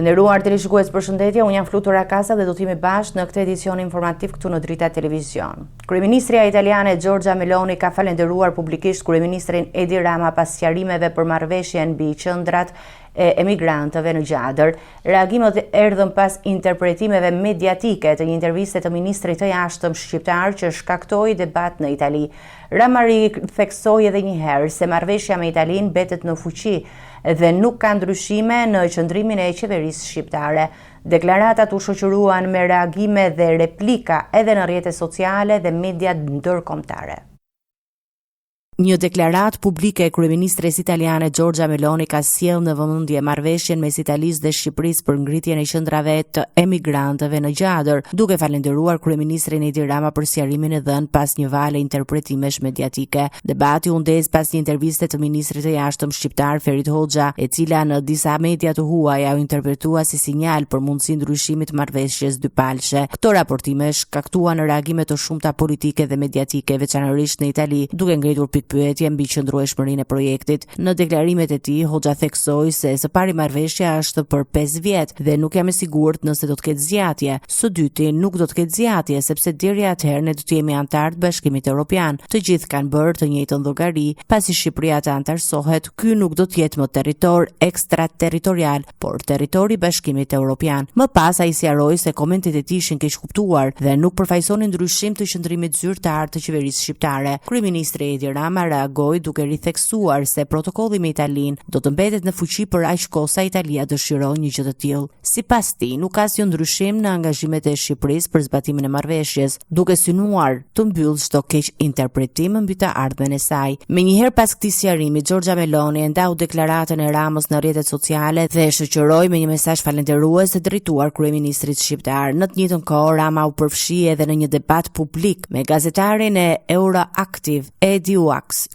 Nderuar televizionistë, përshëndetje, unë jam Flutura Casa dhe do të jemi bashkë në këtë edicion informativ këtu në Drita Televizion. Kryeministria italiane Giorgia Meloni ka falenderuar publikisht kryeministrin Edi Rama pas sqarimeve për marrëveshjen mbi qendrat e emigrantëve në Gjadër. Reagimet erdhën pas interpretimeve mediatike të një interviste të ministrit të jashtëm shqiptar që shkaktoi debat në Itali. Rama theksoi edhe një herë se marrëveshja me Italinë mbetet në fuqi dhe nuk ka ndryshime në qëndrimin e qeverisë shqiptare. Deklaratat u shoqëruan me reagime dhe replika edhe në rrjetet sociale dhe mediat ndërkombëtare. Një deklarat publike e kryeministres italiane Giorgia Meloni ka sjellë në vëmendje marrëveshjen mes Italisë dhe Shqipërisë për ngritjen e qendrave të emigrantëve në Gjadër, duke falenderuar kryeministrin Edi Rama për sqarimin e dhënë pas një vale interpretimesh mediatike. Debati u ndez pas një interviste të ministrit të jashtëm shqiptar Ferit Hoxha, e cila në disa media të huaja u interpretua si sinjal për mundësi ndryshimit të marrëveshjes dypalshe. Këto raportime shkaktuan reagime të shumta politike dhe mediatike, veçanërisht në Itali, duke ngritur pyetje mbi qëndrueshmërinë e projektit. Në deklarimet e tij, Hoxha theksoi se së pari marrëveshja është për 5 vjet dhe nuk jam e sigurt nëse do të ketë zgjatje. Së dyti, nuk do të ketë zgjatje sepse deri atëherë ne do të jemi antar të Bashkimit Evropian. Të gjithë kanë bërë të njëjtën llogari, pasi Shqipëria të antarësohet, ky nuk do të jetë më territor ekstraterritorial, por territori i Bashkimit Evropian. Më pas ai sqaroi se komentet e tij ishin keq kuptuar dhe nuk përfaqësonin ndryshim të qëndrimit zyrtar të qeverisë shqiptare. Kryeministri Edi Rama reagoi duke ritheksuar se protokolli me Italinë do të mbetet në fuqi për aq kohë sa Italia dëshiron një gjë të tillë. Sipas tij, nuk ka asnjë ndryshim në angazhimet e Shqipërisë për zbatimin e marrëveshjes, duke synuar të mbyllë çdo keq interpretim mbi të ardhmen e saj. Menjëherë pas këtij sqarimi, Giorgia Meloni ndau deklaratën e Ramës në rrjetet sociale dhe shoqëroi me një mesazh falënderues të drejtuar kryeministrit shqiptar. Në të njëjtën kohë, Rama u përfshi edhe në një debat publik me gazetarin e Euroactiv Edi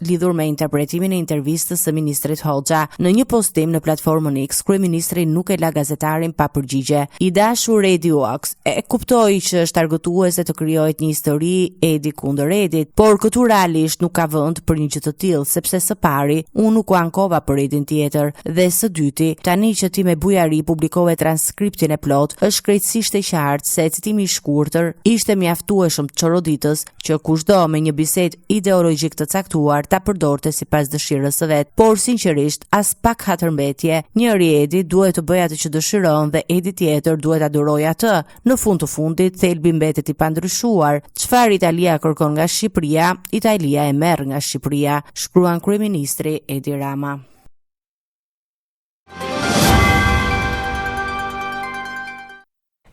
lidhur me interpretimin e intervistës së ministrit Hoxha. Në një postim në platformën X, kryeministri nuk e la gazetarin pa përgjigje. I dashur Edi Uaks e kuptoi që është argëtuese të krijohet një histori Edi kundër Edit, por këtu realisht nuk ka vend për një gjë të tillë, sepse së pari unë nuk u ankova për Edin tjetër dhe së dyti, tani që ti me bujari publikove transkriptin e plot, është krejtësisht e qartë se citimi i shkurtër ishte mjaftueshëm çoroditës që kushdo me një bisedë ideologjik të caktuar ta përdorte sipas dëshirës së vet, por sinqerisht as pak hatërmbetje, njëri Edi duhet të bëjë atë që dëshiron dhe Edi tjetër duhet ta durojë atë. Në fund të fundit, thelbi mbetet i pandryshuar. Çfarë Italia kërkon nga Shqipëria, Italia e merr nga Shqipëria, shkruan kryeministri Edi Rama.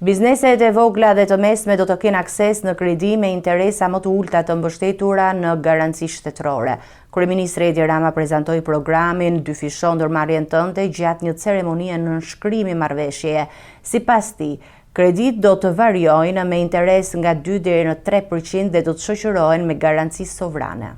Bizneset e vogla dhe të mesme do të kenë akses në kredi me interesa më të ulta të mbështetura në garanci shtetërore. Kryeministri Edi Rama prezantoi programin Dy fishon ndërmarrjen tënde gjatë një ceremonie nënshkrimi marrëveshjeje. Sipas tij, kredit do të variojnë me interes nga 2 deri në 3% dhe do të shoqërohen me garanci sovrane.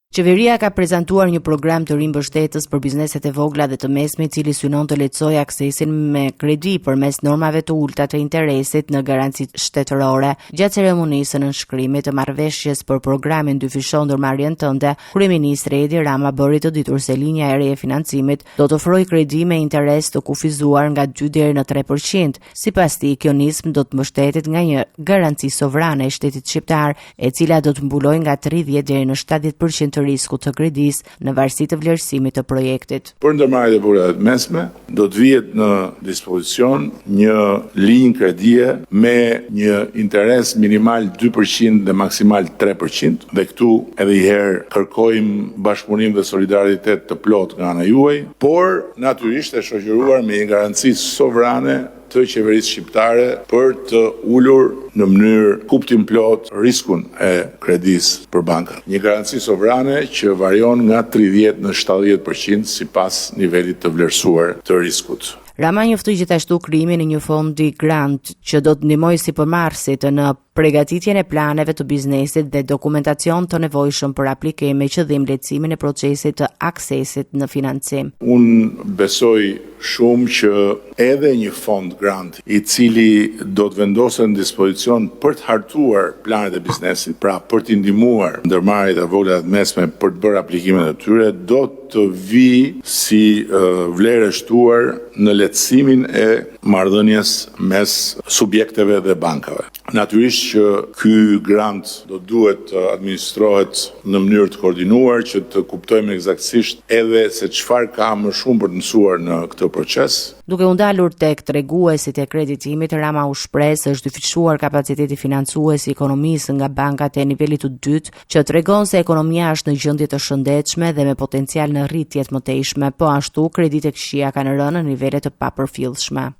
Qeveria ka prezantuar një program të rimbështetës për bizneset e vogla dhe të mesme, i cili synon të lehtësojë aksesin me kredi përmes normave të ulta të interesit në garanci shtetërore. Gjatë ceremonisë së nënshkrimit të marrëveshjes për programin Dy fishon ndërmarrjen tënde, kryeministri Edi Rama bëri të ditur se linja e re e financimit do të ofrojë kredi me interes të kufizuar nga 2 deri në 3%. Sipas tij, kjo nismë do të mbështetet nga një garanci sovrane e shtetit shqiptar, e cila do të mbulojë nga 30 deri në 70% të riskut të kredis në varësi të vlerësimit të projektit. Për ndërmarrjet e vogla të mesme, do të vihet në dispozicion një linjë kredie me një interes minimal 2% dhe maksimal 3%, dhe këtu edhe një herë kërkojmë bashkëpunim dhe solidaritet të plot nga ana juaj, por natyrisht e shoqëruar me një garanci sovrane të qeverisë shqiptare për të ulur në mënyrë kuptim plot riskun e kredisë për bankat. Një garanci sovrane që varion nga 30 në 70% sipas nivelit të vlerësuar të riskut. Rama njoftoi gjithashtu krijimin e një fondi grant që do të ndihmojë sipërmarrësit në përgatitjen e planeve të biznesit dhe dokumentacion të nevojshëm për aplikim me qëllim lehtësimin e procesit të aksesit në financim. Unë besoj shumë që edhe një fond grant i cili do të vendoset në dispozicion për të hartuar planet e biznesit, pra për të ndihmuar ndërmarrjet e vogla të mesme për të bërë aplikimet e tyre, do të vi si vlerë e shtuar në lehtësimin e marrëdhënies mes subjekteve dhe bankave. Natyrisht që ky grant do duhet të administrohet në mënyrë të koordinuar që të kuptojmë eksaktësisht edhe se çfarë ka më shumë për të mësuar në këtë proces. Duke u ndalur tek treguesit e kreditimit, Rama u shpreh se është dyfishuar kapaciteti financues i ekonomisë nga bankat e nivelit të dytë, që tregon se ekonomia është në gjendje të shëndetshme dhe me potencial në rritje të mëtejshme, po ashtu kreditet këshia kanë rënë në nivele të papërfillshme.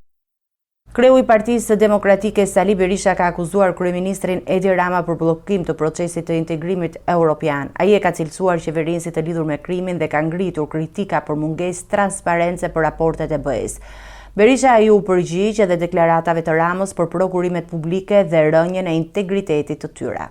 Kreu i Partisë Demokratike Sali Berisha ka akuzuar kryeministrin Edi Rama për bllokim të procesit të integrimit evropian. Ai e ka cilësuar qeverinë si të lidhur me krimin dhe ka ngritur kritika për mungesë transparence për raportet e BE-s. Berisha u përgjigj edhe deklaratave të Ramës për prokurimet publike dhe rënjen e integritetit të tyre.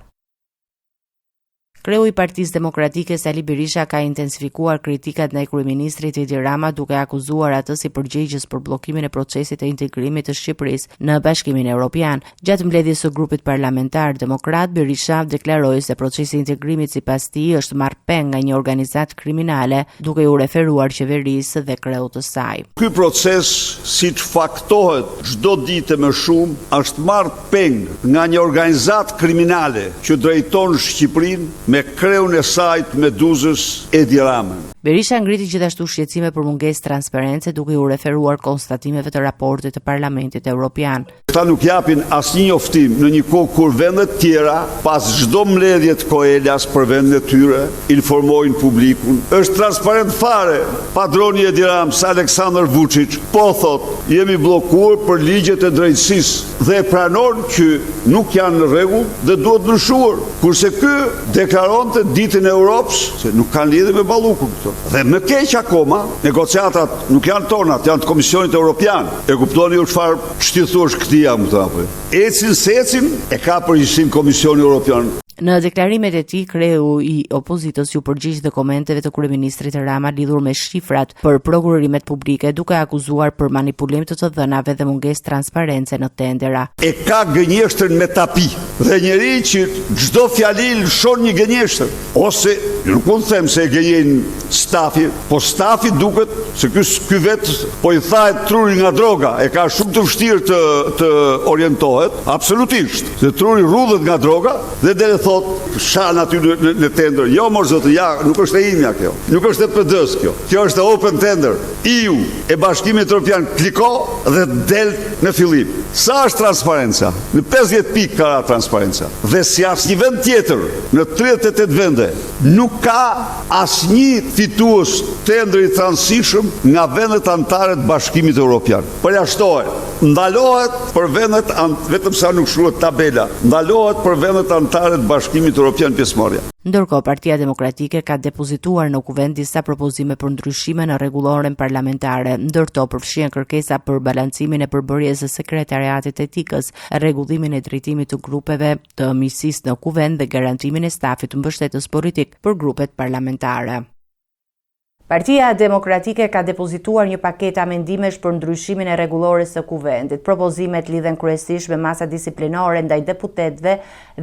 Kreu i Partisë Demokratike Sali Berisha ka intensifikuar kritikat ndaj kryeministrit Edi Rama duke akuzuar atë si përgjegjës për bllokimin e procesit të integrimit të Shqipërisë në Bashkimin Evropian. Gjatë mbledhjes së grupit parlamentar demokrat, Berisha deklaroi se procesi i integrimit sipas tij është marrpeng nga një organizatë kriminale, duke u referuar qeverisë dhe kreut të saj. Ky proces, siç faktohet çdo ditë më shumë, është marrpeng nga një organizatë kriminale që drejton Shqipërinë me kreun e sajt Meduzës Edi Ramën. Berisha ngriti gjithashtu shqetësime për mungesë transparence duke u referuar konstatimeve të raportit të Parlamentit Evropian. Ata nuk japin asnjë njoftim në një kohë kur vendet tjera, pas çdo mbledhje të Koelas për vendet e tyre, informojnë publikun. Është transparent fare. Padroni Edi Ramës, Aleksandar Vučić, po thot, jemi bllokuar për ligjet e drejtësisë dhe pranon që nuk janë në rregull dhe duhet ndryshuar. Kurse ky deklaronte ditën e Europës se nuk kanë lidhje me ballukun këto. Dhe më keq akoma, negociatat nuk janë tonat, janë të Komisionit Evropian. E kuptoni ju çfarë shtythuash këtij jam këtu apo? Ecin secin e ka përgjegjësinë Komisioni Evropian. Në deklarimet e tij, kreu i opozitës u përgjigj dhe komenteve të kryeministrit Rama lidhur me shifrat për prokurimet publike, duke akuzuar për manipulim të të dhënave dhe mungesë transparence në tendera. E ka gënjeshtër me tapi dhe njeri që çdo fjali lëshon një gënjeshtër, ose nuk mund të them se e gënjen stafi, po stafi duket se ky vet po i thahet truri nga droga, e ka shumë të vështirë të orientohet, absolutisht. Se truri rrudhet nga droga dhe deri thot shan aty në tender. Jo mor zotë, ja, nuk është e imja kjo. Nuk është e PD-s kjo. Kjo është open tender. EU e Bashkimit Evropian kliko dhe del në fillim. Sa është transparenca? Në 50 pikë ka transparenca. Dhe si asnjë vend tjetër në 38 vende nuk ka asnjë fitues tenderi të rëndësishëm nga vendet anëtare të Bashkimit Evropian. Përjashtohet. Ndalohet për vendet vetëm sa nuk shkruhet tabela. Ndalohet për vendet anëtare të Bashkimit Evropian pjesëmarrja. Ndërkohë, Partia Demokratike ka depozituar në kuvend disa propozime për ndryshime në rregulloren parlamentare, ndërto përfshihen kërkesa për balancimin e përbërjes së sekretariatit etikës, rregullimin e drejtimit të grupeve të miqësisë në kuvend dhe garantimin e stafit të mbështetës politik për grupet parlamentare. Partia Demokratike ka depozituar një paketë amendimesh për ndryshimin e rregullores së kuvendit. Propozimet lidhen kryesisht me masa disiplinore ndaj deputetëve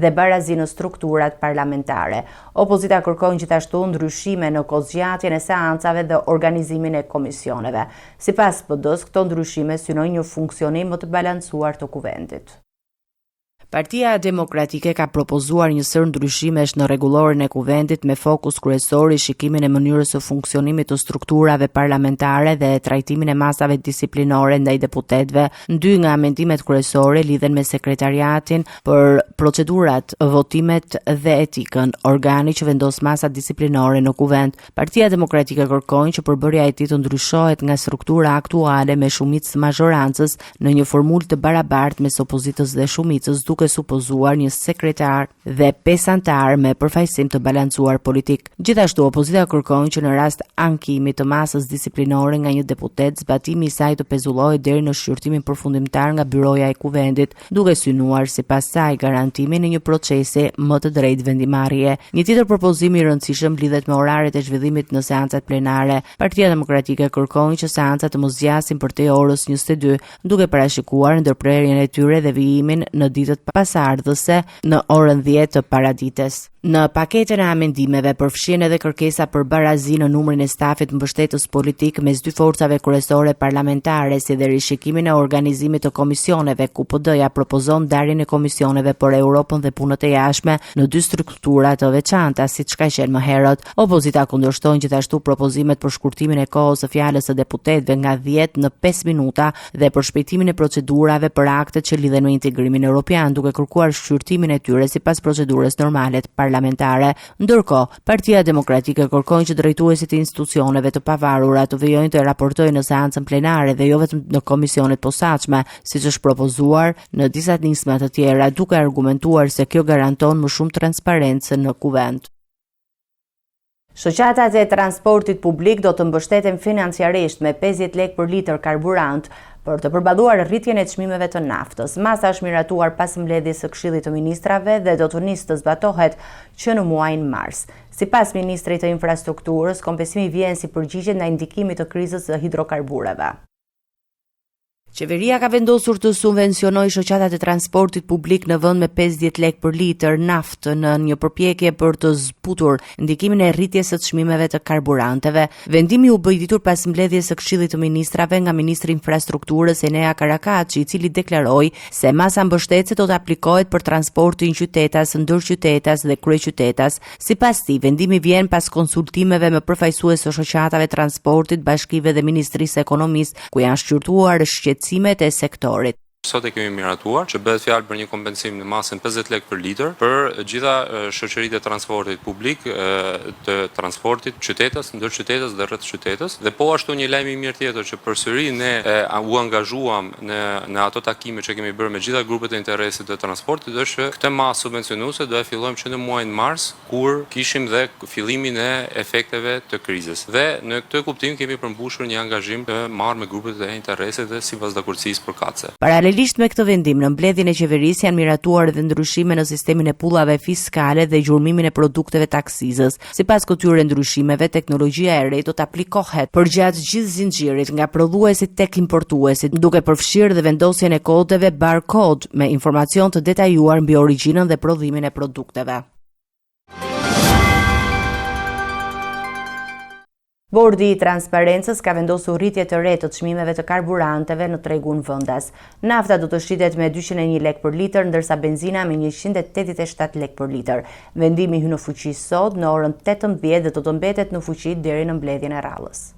dhe barazi në strukturat parlamentare. Opozita kërkon gjithashtu ndryshime në kozgjatjen e seancave dhe organizimin e komisioneve. Sipas PD-s, këto ndryshime synojnë një funksionim më të balancuar të kuvendit. Partia Demokratike ka propozuar një sër ndryshimesh në rregulloren e kuvendit me fokus kryesor i shikimin e mënyrës së funksionimit të strukturave parlamentare dhe trajtimin e masave disiplinore ndaj deputetëve. Dy nga amendimet kryesore lidhen me sekretariatin për procedurat, votimet dhe etikën, organi që vendos masat disiplinore në kuvend. Partia Demokratike kërkojnë që përbërja e tij të ndryshohet nga struktura aktuale me shumicë majorancës në një formulë të barabartë mes opozitës dhe shumicës, duke duke supozuar një sekretar dhe 5 anëtar me përfaqësim të balancuar politik. Gjithashtu opozita kërkon që në rast ankimi të masës disiplinore nga një deputet, zbatimi i saj të pezullohet deri në shqyrtimin përfundimtar nga byroja e kuvendit, duke synuar sipas saj garantimin e një procesi më të drejtë vendimarrje. Një tjetër propozim i rëndësishëm lidhet me oraret e zhvillimit në seancat plenare. Partia Demokratike kërkon që seancat të mos zgjasin përtej orës 22, duke parashikuar ndërprerjen e tyre dhe vijimin në ditët pasardhëse në orën 10 të paradites. Në paketën e amendimeve përfshihen edhe kërkesa për barazi në numrin e stafit mbështetës politik mes dy forcave kryesore parlamentare, si dhe rishikimin e organizimit të komisioneve. KPD-ja propozon ndarjen e komisioneve për Europën dhe punët e jashtme në dy struktura të veçanta, siç ka qenë më herët. Opozita kundërshton gjithashtu propozimet për shkurtimin e kohës së fjalës së deputetëve nga 10 në 5 minuta dhe për shpejtimin e procedurave për aktet që lidhen me integrimin evropian, duke kërkuar shqyrtimin e tyre sipas procedurës normale parlamentare. Ndërkohë, Partia Demokratike kërkon që drejtuesit e institucioneve të pavarura të vijojnë të raportojnë në seancën plenare dhe jo vetëm në komisionet posaçme, siç është propozuar në disa nisma të tjera, duke argumentuar se kjo garanton më shumë transparencë në kuvend. Shoqatat e transportit publik do të mbështeten financiarisht me 50 lekë për litër karburant për të përballuar rritjen e çmimeve të naftës. Masa është miratuar pas mbledhjes së Këshillit të Ministrave dhe do të nisë të zbatohet që në muajin mars. Sipas ministrit të infrastrukturës, kompensimi vjen si përgjigje ndaj ndikimit të krizës së hidrokarbureve. Qeveria ka vendosur të subvencionojë shoqatat e transportit publik në vend me 50 lekë për litër naftë në një përpjekje për të zbutur ndikimin e rritjes së çmimeve të karburanteve. Vendimi u bë i ditur pas mbledhjes së Këshillit të Ministrave nga ministri i infrastrukturës Enea Karakaçi, i cili deklaroi se masa mbështetëse do të aplikohet për transportin qytetas, ndërqytetas dhe kryeqytetas. Sipas tij, vendimi vjen pas konsultimeve me përfaqësues të shoqatave transportit, bashkive dhe Ministrisë së Ekonomisë, ku janë shqyrtuar cimet e sektorit. Sot e kemi miratuar që bëhet fjalë për një kompensim në masën 50 lekë për litër për gjitha shoqëritë e transportit publik, të transportit qytetës, ndërqytetës dhe rreth qytetës. Dhe po ashtu një lajm i mirë tjetër që përsëri ne u angazhuam në ato takime që kemi bërë me gjitha grupet e interesit të transportit, është që këtë masë subvencionuese do e fillojmë që në muajin mars, kur kishim dhe fillimin e efekteve të krizës. Dhe në këtë kuptim kemi përmbushur një angazhim të marrë me grupet e interesit dhe sipas dakordësisë përkatëse. Paralelisht me këtë vendim, në mbledhjen e qeverisë janë miratuar edhe ndryshime në sistemin e pullave fiskale dhe gjurmimin e produkteve të aksizës. Sipas këtyre ndryshimeve, teknologjia e re do të aplikohet përgjatë gjithë zinxhirit, nga prodhuesit tek importuesit, duke përfshirë dhe vendosjen e kodeve barcode me informacion të detajuar mbi origjinën dhe prodhimin e produkteve. Bordi i transparencës ka vendosur rritje të re të çmimeve të karburanteve në tregun vendas. Nafta do të shqitet me 201 lekë për litër, ndërsa benzina me 187 lekë për litër. Vendimi hyn në fuqi sot në orën 18 dhe do të mbetet në fuqi deri në mbledhjen e radhës.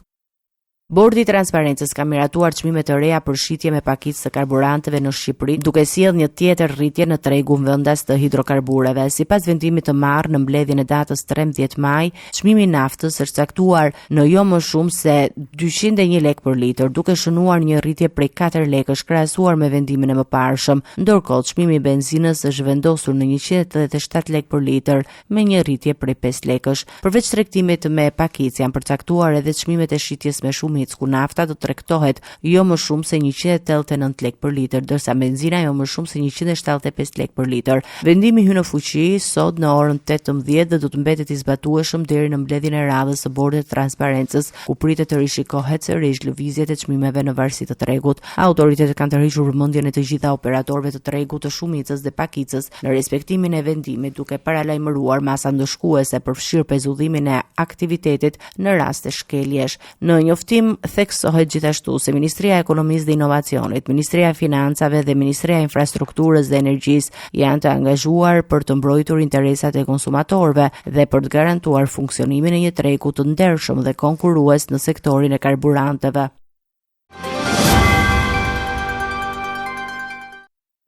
Bordi i transparencës ka miratuar çmime të reja për shitje me pakicë të karburanteve në Shqipëri, duke sjellë një tjetër rritje në tregun vendas të hidrokarbureve. Sipas vendimit të marrë në mbledhjen e datës 13 maj, çmimi i naftës është caktuar në jo më shumë se 201 lekë për litër, duke shënuar një rritje prej 4 lekësh krahasuar me vendimin e mëparshëm. Ndërkohë, çmimi i benzinës është vendosur në 187 lekë për litër, me një rritje prej 5 lekësh. Përveç tregtimit me pakicë janë përcaktuar edhe çmimet e shitjes me shumë ku nafta do të tregtohet jo më shumë se 189 lekë për litër, ndërsa benzina jo më shumë se 175 lekë për litër. Vendimi hyn në fuqi sot në orën 18 dhe do të mbetet i zbatueshëm deri në mbledhjen e radhës së Bordit të Transparencës, ku pritet të rishikohet sërish lëvizjet e çmimeve në varësi të tregut. Autoritetet kanë tërhiqur vëmendjen e të gjitha operatorëve të tregut të shumicës dhe pakicës në respektimin e vendimit, duke paralajmëruar masa ndëshkuese për fshirë pezullimin e aktivitetit në rast të shkeljesh. Në njoftim theksohet gjithashtu se Ministria e Ekonomisë dhe Inovacionit, Ministria e Financave dhe Ministria e Infrastrukturës dhe Energjisë janë të angazhuar për të mbrojtur interesat e konsumatorëve dhe për të garantuar funksionimin e një tregu të ndershëm dhe konkurrues në sektorin e karburanteve.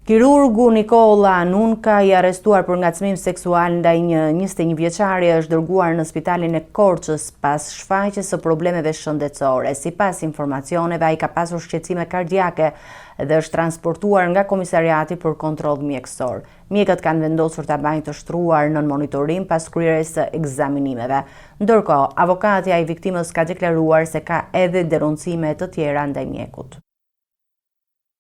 Kirurgu Nikola Nunka, i arrestuar për ngacmim seksual ndaj një 21 vjeçare, është dërguar në spitalin e Korçës pas shfaqjes së problemeve shëndetësore. Sipas informacioneve, ai ka pasur shqetësime kardiake dhe është transportuar nga komisariati për kontroll mjekësor. Mjekët kanë vendosur ta bëjnë të shtruar nën monitorim pas kryerjes së ekzaminimeve. Ndërkohë, avokatja i viktimës ka deklaruar se ka edhe denoncime të tjera ndaj mjekut.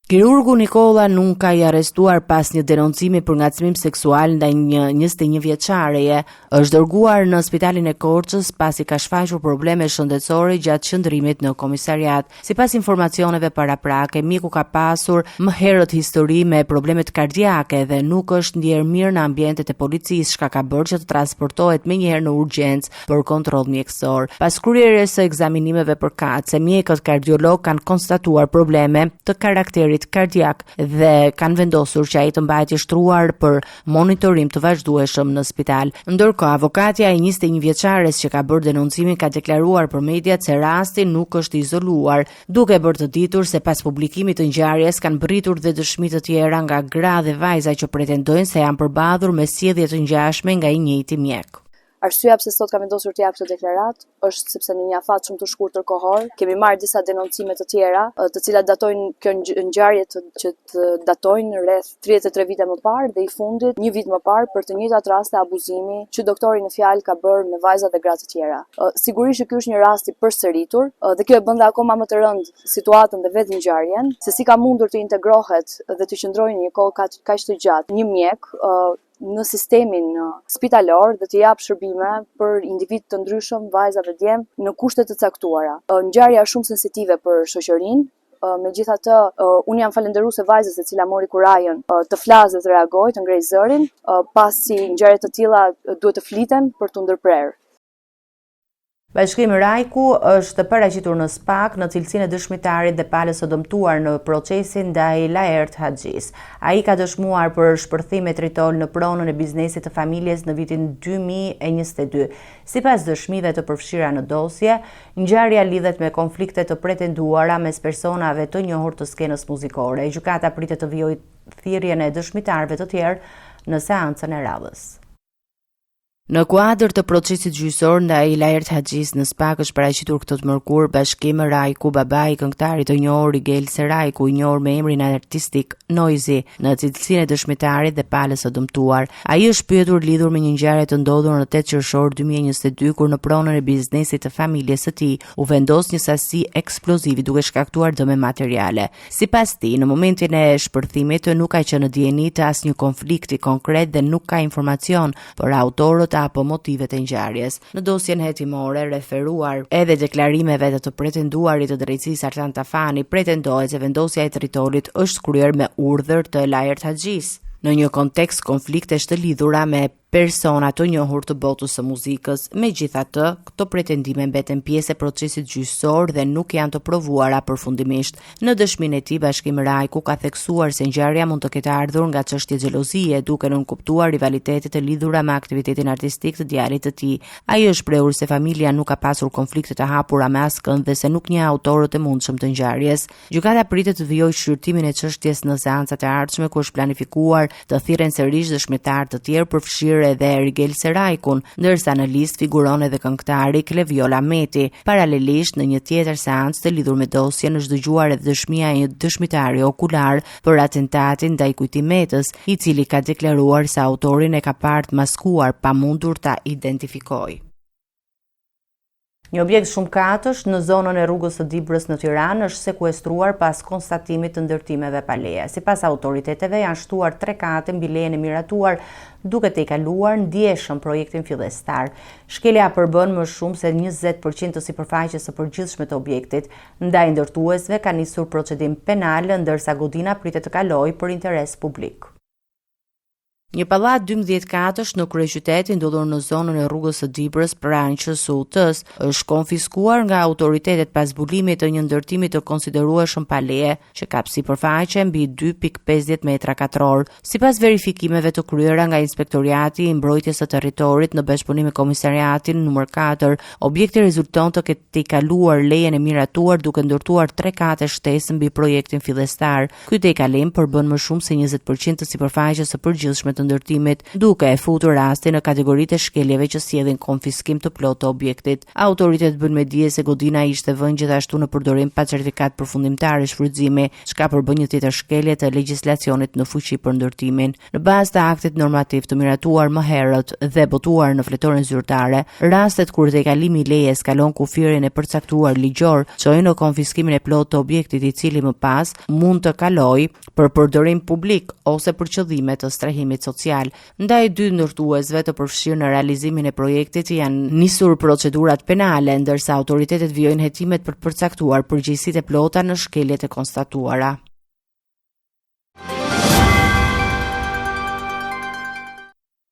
Kirurgu Nikola Nunka, i arrestuar pas një denoncimi për ngacmim seksual ndaj një 21 vjeçareje, është dërguar në spitalin e Korçës pasi ka shfaqur probleme shëndetësore gjatë qëndrimit në komisariat. Sipas informacioneve paraprake, mjeku ka pasur më herët histori me problemet kardiake dhe nuk është ndjerë mirë në ambientet e policisë, shka ka bërë që të transportohet menjëherë në urgjencë për kontroll mjekësor. Pas kryerjes së ekzaminimeve përkatëse, mjekët kardiolog kanë konstatuar probleme të karakterit kardiak dhe kanë vendosur që ai të mbahet i shtruar për monitorim të vazhdueshëm në spital. Ndërkohë, avokatja e 21 vjeçares që ka bërë denoncimin ka deklaruar për mediat se rasti nuk është izoluar, duke bërë të ditur se pas publikimit të ngjarjes kanë bërritur dhe dëshmi të tjera nga gra dhe vajza që pretendojnë se janë përballur me sjellje të ngjashme nga i njëjti mjek. Arsyeja pse sot ka vendosur të jap këtë deklaratë është sepse në një afat shumë të shkurtër kohor kemi marrë disa denoncime të tjera, të cilat datojnë kjo ngjarje që të datojnë rreth 33 vite më parë dhe i fundit një vit më parë për të njëjtat raste abuzimi që doktori në fjalë ka bërë me vajza dhe gra të tjera. Sigurisht që ky është një rast i përsëritur dhe kjo e bën akoma më të rëndë situatën dhe vetë ngjarjen, se si ka mundur të integrohet dhe të qëndrojë një kohë kaq të gjatë një mjek në sistemin spitalor dhe të jap shërbime për individ të ndryshëm, vajza dhe djem, në kushte të caktuara. Ngjarja është shumë sensitive për shoqërinë. Megjithatë, unë jam falënderuese vajzës e cila mori kurajën të flasë dhe të reagojë, të ngrejë zërin, pasi ngjarje të tilla duhet të fliten për të ndërprerë. Bashkimi Rajku është paraqitur në SPAK në cilësinë e dëshmitarit dhe palës së dëmtuar në procesin ndaj Laert Haxhis. Ai ka dëshmuar për shpërthim me tritol në pronën e biznesit të familjes në vitin 2022. Sipas dëshmive të përfshira në dosje, ngjarja lidhet me konflikte të pretenduara mes personave të njohur të skenës muzikore. Gjykata pritet të vijojë thirrjen e dëshmitarëve të tjerë në seancën e radhës. Në kuadër të procesit gjyqësor ndaj Laert Haxhis në SPAK është paraqitur këtë të mërkur Bashkim Rajku, babai i këngëtarit të njohur Rigel Serajku, i njohur me emrin artistik Noizi, në cilësinë e dëshmitarit dhe palës së dëmtuar. Ai është pyetur lidhur me një ngjarje të ndodhur në 8 qershor 2022 kur në pronën e biznesit të familjes së tij u vendos një sasi eksplozivi duke shkaktuar dëme materiale. Sipas tij, në momentin e shpërthimit nuk ka qenë dieni të asnjë konflikti konkret dhe nuk ka informacion për autorët apo motivet e ngjarjes. Në dosjen hetimore referuar edhe deklarimeve të pretenduarit të drejtësisë Artan Tafani, pretendohet se vendosja e tritolit është kryer me urdhër të Laert Haxhis në një kontekst konfliktesh të lidhura me persona të njohur të botës së muzikës. Megjithatë, këto pretendime mbeten pjesë e procesit gjyqësor dhe nuk janë të provuara përfundimisht. Në dëshminë e tij, Bashkimi Rajku ka theksuar se ngjarja mund të ketë ardhur nga çështje xhelozie, duke nënkuptuar rivalitetet të lidhura me aktivitetin artistik të djalit të tij. Ai është shprehur se familja nuk ka pasur konflikte të hapura me askënd dhe se nuk njeh autorët e mundshëm të ngjarjes. Gjykata pritet të vijojë shqyrtimin e çështjes në seancat e ardhshme ku është planifikuar të thirren sërish dëshmitar të tjerë përfshirë edhe Rigel Serajkun, ndërsa në listë figuron edhe këngëtari Kleviola Meti. Paralelisht, në një tjetër seancë të lidhur me dosjen është dëgjuar edhe dëshmia e një dëshmitari okular për atentatin ndaj Kujti Metës, i cili ka deklaruar se autorin e ka parë maskuar pa mundur ta identifikojë. Një objekt shumë katësh në zonën e rrugës së Dibrës në Tiranë është sekuestruar pas konstatimit të ndërtimeve pa leje. Sipas autoriteteve janë shtuar 3 kate mbi lejen e miratuar, duke të i kaluar ndjeshëm projektin fillestar. Shkelja përbën më shumë se 20% të sipërfaqes së përgjithshme të objektit. Ndaj ndërtuesve ka nisur procedim penal, ndërsa godina pritet të kalojë për interes publik. Një pallat 12 katësh në kryeqytet ndodhur në zonën e rrugës së Dibrës pranë QSUT-s është konfiskuar nga autoritetet pas zbulimit të një ndërtimi të konsiderueshëm pa leje, që ka sipërfaqe mbi 2.50 metra katror. Sipas verifikimeve të kryera nga Inspektoriati i Mbrojtjes së Territorit në bashkëpunim me Komisariatin numër 4, objekti rezulton të ketë kaluar lejen e miratuar duke ndërtuar 3 kate shtesë mbi projektin fillestar. Ky dekalim përbën më shumë se 20% të sipërfaqes së përgjithshme të ndërtimit, duke e futur rastin në kategoritë e shkeljeve që sjellin konfiskim të plotë të objektit. Autoritetet bën me dije se godina ishte vënë gjithashtu në përdorim pa certifikat përfundimtar shfrytëzimi, çka përbën një tjetër shkelje të legjislacionit në fuqi për ndërtimin. Në bazë të aktit normativ të miratuar më herët dhe botuar në fletoren zyrtare, rastet kur dekalimi i lejes kalon kufirin e përcaktuar ligjor çojnë në konfiskimin e plotë të objektit i cili më pas mund të kalojë për përdorim publik ose për qëllime të strehimit social. Ndaj dy ndërtuesve të përfshirë në realizimin e projektit janë nisur procedurat penale, ndërsa autoritetet vijojnë hetimet për të përcaktuar përgjegjësitë e plota në shkeljet e konstatuara.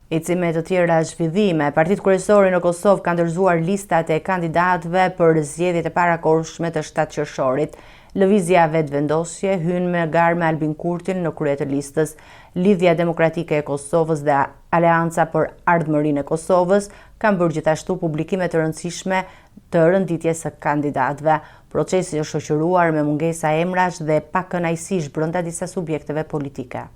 Ecime të tjera zhvillime. Partitë kryesore në Kosovë kanë dorëzuar listat e kandidatëve për zgjedhjet e parakohshme të 7 qershorit. Lëvizja Vetëvendosje hyn me garë Albin Kurtin në krye të listës. Lidhja Demokratike e Kosovës dhe Aleanca për Ardhmërinë e Kosovës kanë bërë gjithashtu publikime të rëndësishme të renditjes së kandidatëve. Procesi është shoqëruar me mungesa emrash dhe pakënaqësish brenda disa subjekteve politike.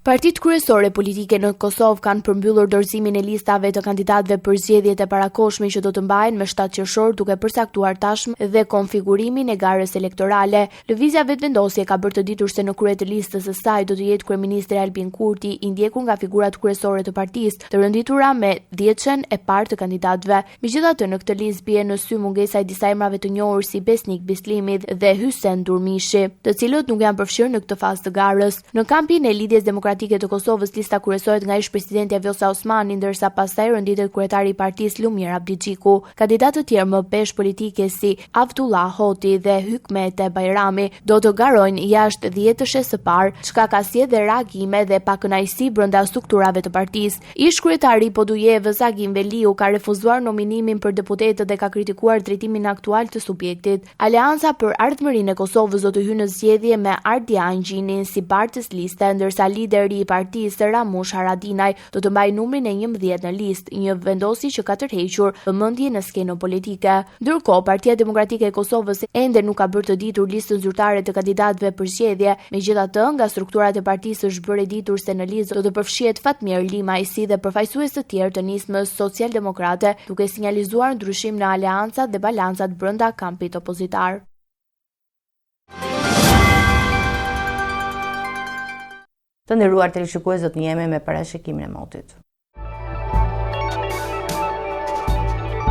Partitë kryesore politike në Kosovë kanë përmbyllur dorëzimin e listave të kandidatëve për zgjedhjet e parakohshme që do të mbahen më 7 qershor, duke përcaktuar tashmë dhe konfigurimin e garës elektorale. Lëvizja Vetëvendosje ka bërë të ditur se në krye të listës së saj do të jetë kryeministri Albin Kurti, i ndjekur nga figurat kryesore të partisë, të renditura me 10 e parë të kandidatëve. Megjithatë, në këtë listë bie në sy mungesa e disa emrave të njohur si Besnik Bislimit dhe Hysen Durmishi, të cilët nuk janë përfshirë në këtë fazë të garës. Në kampin e Lidhjes Demokratike të Kosovës lista kryesohet nga ish-presidenti Vjosa Osmani, ndërsa pastaj renditet kryetari i partisë Lumir Abdixhiku. Kandidatë të tjerë më pesh politike si Avdullah Hoti dhe Hykmete Bajrami do të garojnë jashtë 10-shës së parë, çka ka sjellë reagime dhe pakënaqësi brenda strukturave të partisë. Ish-kryetari Podujevës Agim Veliu ka refuzuar nominimin për deputetët dhe ka kritikuar drejtimin aktual të subjektit. Aleanca për Ardhmërinë e Kosovës do të hyjë në zgjedhje me Ardian Gjinin si bartës liste, ndërsa lideri i partisë Ramush Haradinaj do të mbajë numrin e 11 në listë, një vendosje që ka tërhequr vëmendje në skenën politike. Ndërkohë, Partia Demokratike e Kosovës ende nuk ka bërë të ditur listën zyrtare të kandidatëve për zgjedhje. Megjithatë, nga strukturat e partisë është bërë ditur se në listë do të përfshihet Fatmir Limaj si dhe përfaqësues të tjerë të nismës socialdemokrate, duke sinjalizuar ndryshim në aleancat dhe balancat brenda kampit opozitar. Të nderuar televizionistë, do të jemi me parashikimin e motit.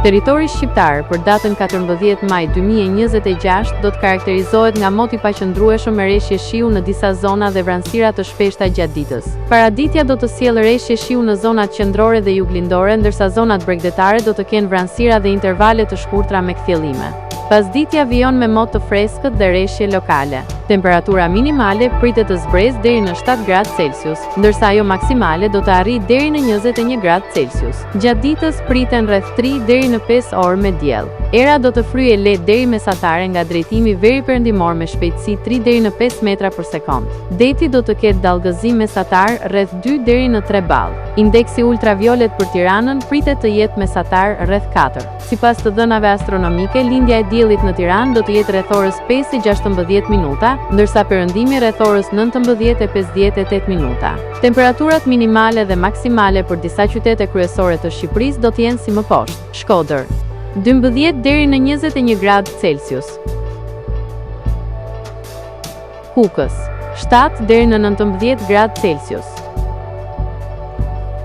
Territori shqiptar për datën 14 maj 2026 do të karakterizohet nga moti i paqëndrueshëm me reshje shiu në disa zona dhe vranësira të shpeshta gjatë ditës. Paraditja do të sjellë reshje shiu në zonat qendrore dhe juglindore, ndërsa zonat bregdetare do të kenë vranësira dhe intervale të shkurtra me kthjellime. Pasditja vijon me mot të freskët dhe reshje lokale. Temperatura minimale pritet të zbresë deri në 7 gradë Celsius, ndërsa ajo maksimale do të arrijë deri në 21 gradë Celsius. Gjatë ditës priten rreth 3 deri në 5 orë me diell. Era do të fryejë lehtë deri mesatare nga drejtimi veriperëndimor me shpejtësi 3 deri në 5 metra për sekond. Deti do të ketë dallgëzim mesatar rreth 2 deri në 3 ball. Indeksi ultraviolet për Tiranën pritet të jetë mesatar rreth 4. Sipas të dhënave astronomike, lindja e diellit në Tiranë do të jetë rreth orës 5:16 minuta, ndërsa perëndimi rreth orës 19:58 minuta. Temperaturat minimale dhe maksimale për disa qytete kryesore të Shqipërisë do të jenë si më poshtë: Shkodër 12 deri në 21 gradë Celsius, Kukës 7 deri në 19 gradë Celsius,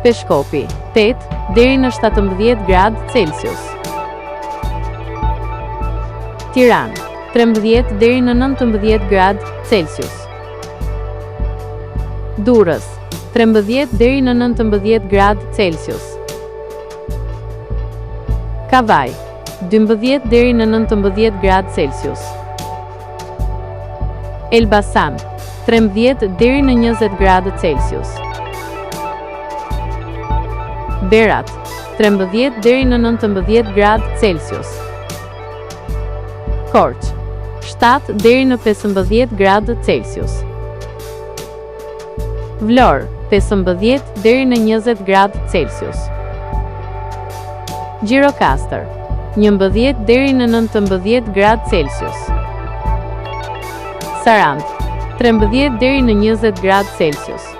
Peshkopi 8 deri në 17 gradë Celsius, Tiranë 13 deri në 19 gradë Celsius, Durrës 13 deri në 19 gradë Celsius, Kavaj 12 deri në 19 gradë Celsius, Elbasan 13 deri në 20 gradë Celsius, Berat, 13 deri në 19 gradë Celsius. Korç, 7 deri në 15 gradë Celsius. Vlorë, 15 deri në 20 gradë Celsius. Gjirokastër, 11 deri në 19 gradë Celsius. Sarand, 13 deri në 20 gradë Celsius.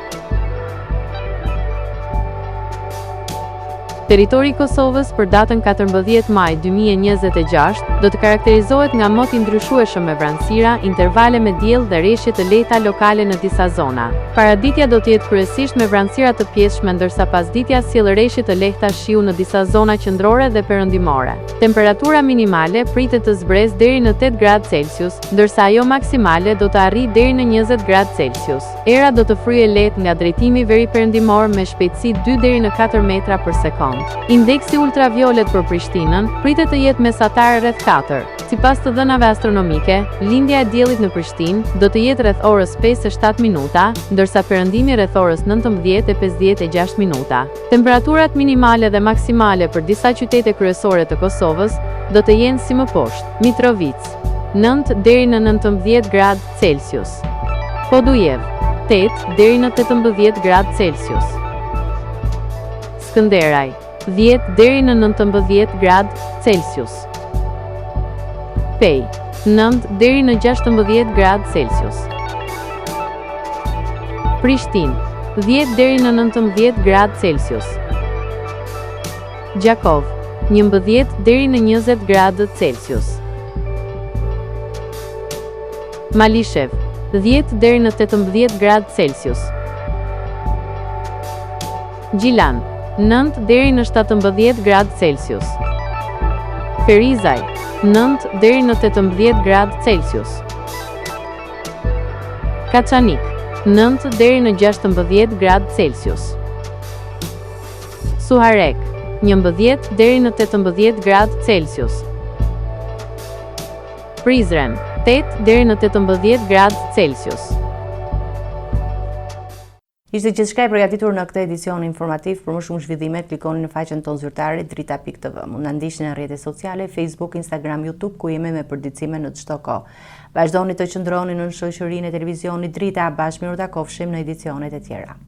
Territori i Kosovës për datën 14 maj 2026 do të karakterizohet nga mot i ndryshueshëm me vranësira, intervale me diell dhe reshje të lehta lokale në disa zona. Paraditja do të jetë kryesisht me vranësira të pjeshme, ndërsa pasditja sjell reshje të lehta shiu në disa zona qendrore dhe perëndimore. Temperatura minimale pritet të zbresë deri në 8 gradë Celsius, ndërsa ajo maksimale do të arrijë deri në 20 gradë Celsius. Era do të fryejë lehtë nga drejtimi veriperëndimor me shpejtësi 2 deri në 4 metra për sekond. Indeksi ultraviolet për Prishtinën pritet të jetë mesatare rreth 4. Sipas të dhënave astronomike, lindja e diellit në Prishtinë do të jetë rreth orës 5:07 minuta, ndërsa perëndimi rreth orës 19:56 minuta. Temperaturat minimale dhe maksimale për disa qytete kryesore të Kosovës do të jenë si më poshtë: Mitrovica, 9 deri në 19 gradë Celsius. Podujev, 8 deri në 18 gradë Celsius. Skënderaj, 10 deri në 19 gradë Celsius. Pej, 9 deri në 16 gradë Celsius. Prishtinë, 10 deri në 19 gradë Celsius. Gjakov, 11 deri në 20 gradë Celsius. Malishev, 10 deri në 18 gradë Celsius. Gjilan, 9 deri në 17 gradë Celsius. Ferizaj, 9 deri në 18 gradë Celsius. Kaçanik, 9 deri në 16 gradë Celsius. Suharek, 11 deri në 18 gradë Celsius. Prizren, 8 deri në 18 gradë Celsius. Ishte gjithçka e përgatitur në këtë edicion informativ. Për më shumë zhvillime, klikoni në faqen tonë zyrtare drita.tv. Mund na ndiqni në rrjetet sociale, Facebook, Instagram, YouTube, ku jemi me përditësime në çdo kohë. Vazhdoni të qëndroni në shoqërinë e televizionit Drita, bashkë miru takofshim në edicionet e tjera.